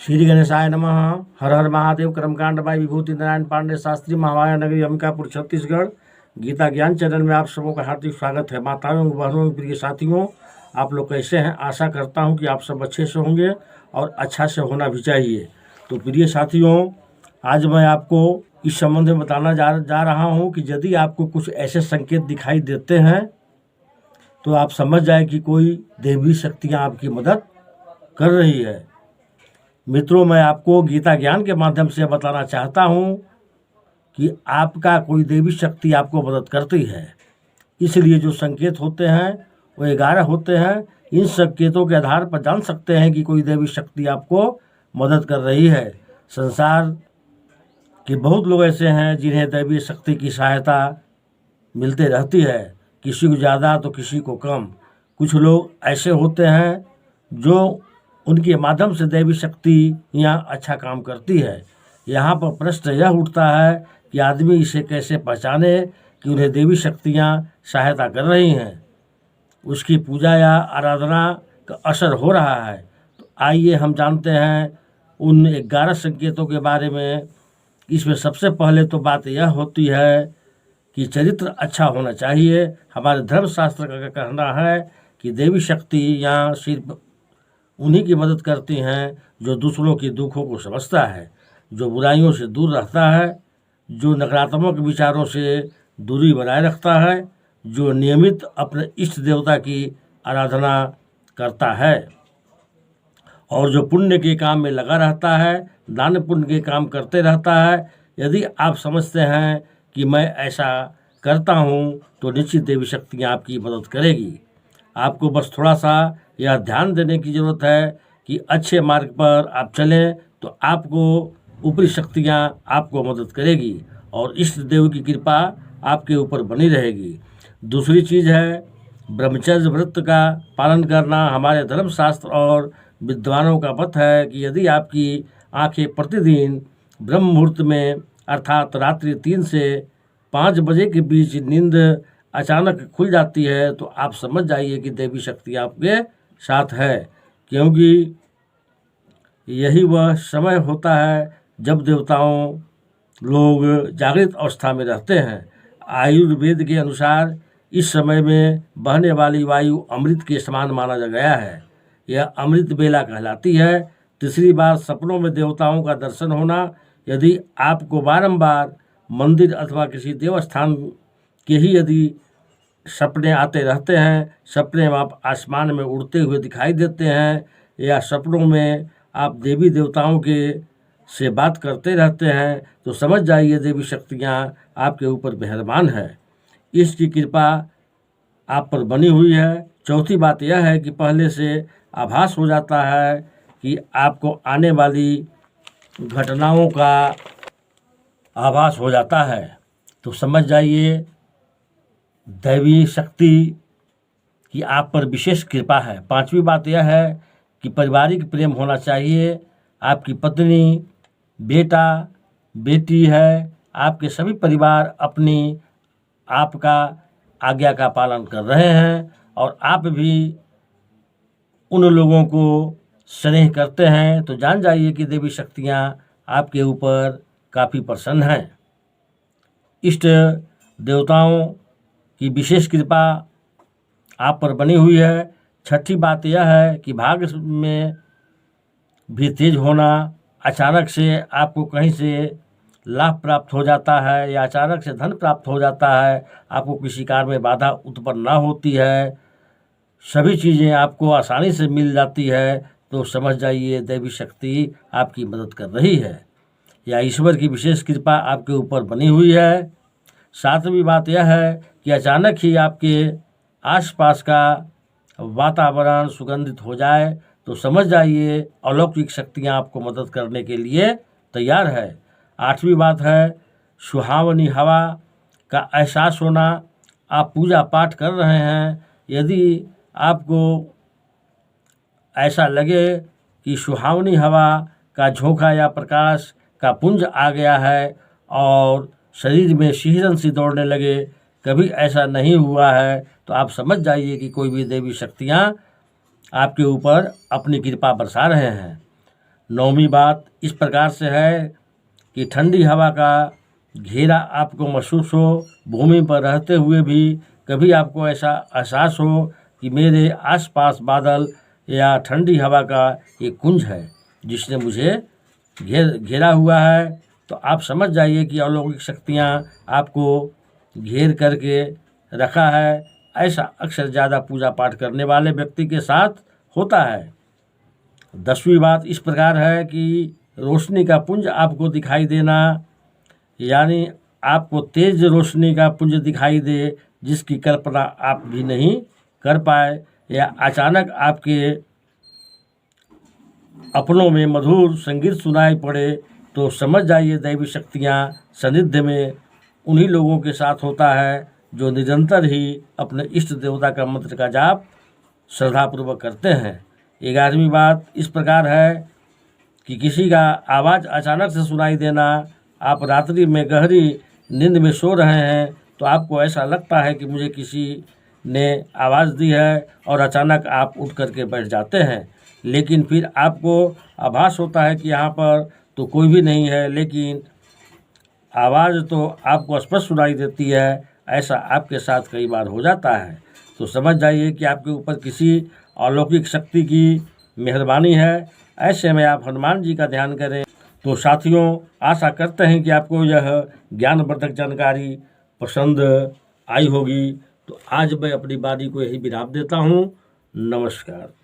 श्री गणेशाय नमः। हर हर महादेव। कर्मकांड बाई विभूति नारायण पांडे शास्त्री, महामाया नगरी, अंबिकापुर, छत्तीसगढ़। गीता ज्ञान चैनल में आप सबों का हार्दिक स्वागत है। माताओं, बहनों, प्रिय साथियों, आप लोग कैसे हैं? आशा करता हूं कि आप सब अच्छे से होंगे और अच्छा से होना भी चाहिए। तो प्रिय साथियों, आज मैं आपको इस संबंध में बताना जा रहा हूं कि यदि आपको कुछ ऐसे संकेत दिखाई देते हैं तो आप समझ जाए कि कोई देवी शक्तियाँ आपकी मदद कर रही है। मित्रों, मैं आपको गीता ज्ञान के माध्यम से बताना चाहता हूं कि आपका कोई देवी शक्ति आपको मदद करती है। इसलिए जो संकेत होते हैं वो 11 होते हैं। इन संकेतों के आधार पर जान सकते हैं कि कोई देवी शक्ति आपको मदद कर रही है। संसार के बहुत लोग ऐसे हैं जिन्हें देवी शक्ति की सहायता मिलते रहती है, किसी को ज़्यादा तो किसी को कम। कुछ लोग ऐसे होते हैं जो उनके माध्यम से देवी शक्ति यहाँ अच्छा काम करती है। यहाँ पर प्रश्न यह उठता है कि आदमी इसे कैसे पहचाने कि उन्हें देवी शक्तियाँ सहायता कर रही हैं, उसकी पूजा या आराधना का असर हो रहा है। तो आइए हम जानते हैं उन 11 संकेतों के बारे में। इसमें सबसे पहले तो बात यह होती है कि चरित्र अच्छा होना चाहिए। हमारे धर्मशास्त्र का कहना है कि देवी शक्ति यहाँ सिर्फ उन्हीं की मदद करती हैं जो दूसरों के दुखों को समझता है, जो बुराइयों से दूर रहता है, जो नकारात्मक विचारों से दूरी बनाए रखता है, जो नियमित अपने इष्ट देवता की आराधना करता है और जो पुण्य के काम में लगा रहता है, दान पुण्य के काम करते रहता है। यदि आप समझते हैं कि मैं ऐसा करता हूँ तो निश्चित देवी शक्तियाँ आपकी मदद करेगी। आपको बस थोड़ा सा यह ध्यान देने की ज़रूरत है कि अच्छे मार्ग पर आप चलें तो आपको ऊपरी शक्तियाँ आपको मदद करेगी और इष्ट देव की कृपा आपके ऊपर बनी रहेगी। दूसरी चीज़ है ब्रह्मचर्य व्रत का पालन करना। हमारे धर्मशास्त्र और विद्वानों का मत है कि यदि आपकी आंखें प्रतिदिन ब्रह्म मुहूर्त में अर्थात रात्रि 3 से 5 बजे के बीच नींद अचानक खुल जाती है तो आप समझ जाइए कि देवी शक्ति आपके साथ है, क्योंकि यही वह समय होता है जब देवताओं लोग जागृत अवस्था में रहते हैं। आयुर्वेद के अनुसार इस समय में बहने वाली वायु अमृत के समान माना गया है। यह अमृत बेला कहलाती है। तीसरी बात, सपनों में देवताओं का दर्शन होना। यदि आपको बारंबार मंदिर अथवा किसी देवस्थान के ही यदि सपने आते रहते हैं, सपने में आप आसमान में उड़ते हुए दिखाई देते हैं या सपनों में आप देवी देवताओं के से बात करते रहते हैं, तो समझ जाइए देवी शक्तियाँ आपके ऊपर मेहरबान है, इसकी कृपा आप पर बनी हुई है। चौथी बात यह है कि पहले से आभास हो जाता है कि आपको आने वाली घटनाओं का आभास हो जाता है, तो समझ जाइए दैवी शक्ति की आप पर विशेष कृपा है। पांचवी बात यह है कि पारिवारिक प्रेम होना चाहिए। आपकी पत्नी, बेटा, बेटी है, आपके सभी परिवार अपनी आपका आज्ञा का पालन कर रहे हैं और आप भी उन लोगों को स्नेह करते हैं, तो जान जाइए कि देवी शक्तियाँ आपके ऊपर काफ़ी प्रसन्न हैं। इष्ट देवताओं की विशेष कृपा आप पर बनी हुई है। छठी बात यह है कि भाग्य में भी तेज होना। अचानक से आपको कहीं से लाभ प्राप्त हो जाता है या अचानक से धन प्राप्त हो जाता है, आपको किसी कार्य में बाधा उत्पन्न ना होती है, सभी चीज़ें आपको आसानी से मिल जाती है, तो समझ जाइए देवी शक्ति आपकी मदद कर रही है या ईश्वर की विशेष कृपा आपके ऊपर बनी हुई है। सातवीं बात यह है कि अचानक ही आपके आसपास का वातावरण सुगंधित हो जाए तो समझ जाइए अलौकिक शक्तियाँ आपको मदद करने के लिए तैयार है। आठवीं बात है सुहावनी हवा का एहसास होना। आप पूजा पाठ कर रहे हैं, यदि आपको ऐसा लगे कि सुहावनी हवा का झोंका या प्रकाश का पुंज आ गया है और शरीर में सिहरन सी दौड़ने लगे, कभी ऐसा नहीं हुआ है, तो आप समझ जाइए कि कोई भी देवी शक्तियाँ आपके ऊपर अपनी कृपा बरसा रहे हैं। 9वीं बात इस प्रकार से है कि ठंडी हवा का घेरा आपको महसूस हो, भूमि पर रहते हुए भी कभी आपको ऐसा एहसास हो कि मेरे आसपास बादल या ठंडी हवा का एक कुंज है जिसने मुझे घेरा हुआ है, तो आप समझ जाइए कि अलौकिक शक्तियाँ आपको घेर करके रखा है। ऐसा अक्सर ज़्यादा पूजा पाठ करने वाले व्यक्ति के साथ होता है। 10वीं बात इस प्रकार है कि रोशनी का पुंज आपको दिखाई देना, यानी आपको तेज रोशनी का पुंज दिखाई दे जिसकी कल्पना आप भी नहीं कर पाए, या अचानक आपके अपनों में मधुर संगीत सुनाई पड़े, तो समझ जाइए दैवी शक्तियाँ सानिध्य में उन्हीं लोगों के साथ होता है जो निरंतर ही अपने इष्ट देवता का मंत्र का जाप श्रद्धापूर्वक करते हैं। 11वीं बात इस प्रकार है कि किसी का आवाज़ अचानक से सुनाई देना, आप रात्रि में गहरी नींद में सो रहे हैं तो आपको ऐसा लगता है कि मुझे किसी ने आवाज़ दी है और अचानक आप उठ करके बैठ जाते हैं, लेकिन फिर आपको आभास होता है कि यहाँ पर तो कोई भी नहीं है, लेकिन आवाज़ तो आपको स्पष्ट सुनाई देती है। ऐसा आपके साथ कई बार हो जाता है, तो समझ जाइए कि आपके ऊपर किसी अलौकिक शक्ति की मेहरबानी है। ऐसे में आप हनुमान जी का ध्यान करें। तो साथियों, आशा करते हैं कि आपको यह ज्ञानवर्धक जानकारी पसंद आई होगी। तो आज मैं अपनी वाणी को यही विराम देता हूँ। नमस्कार।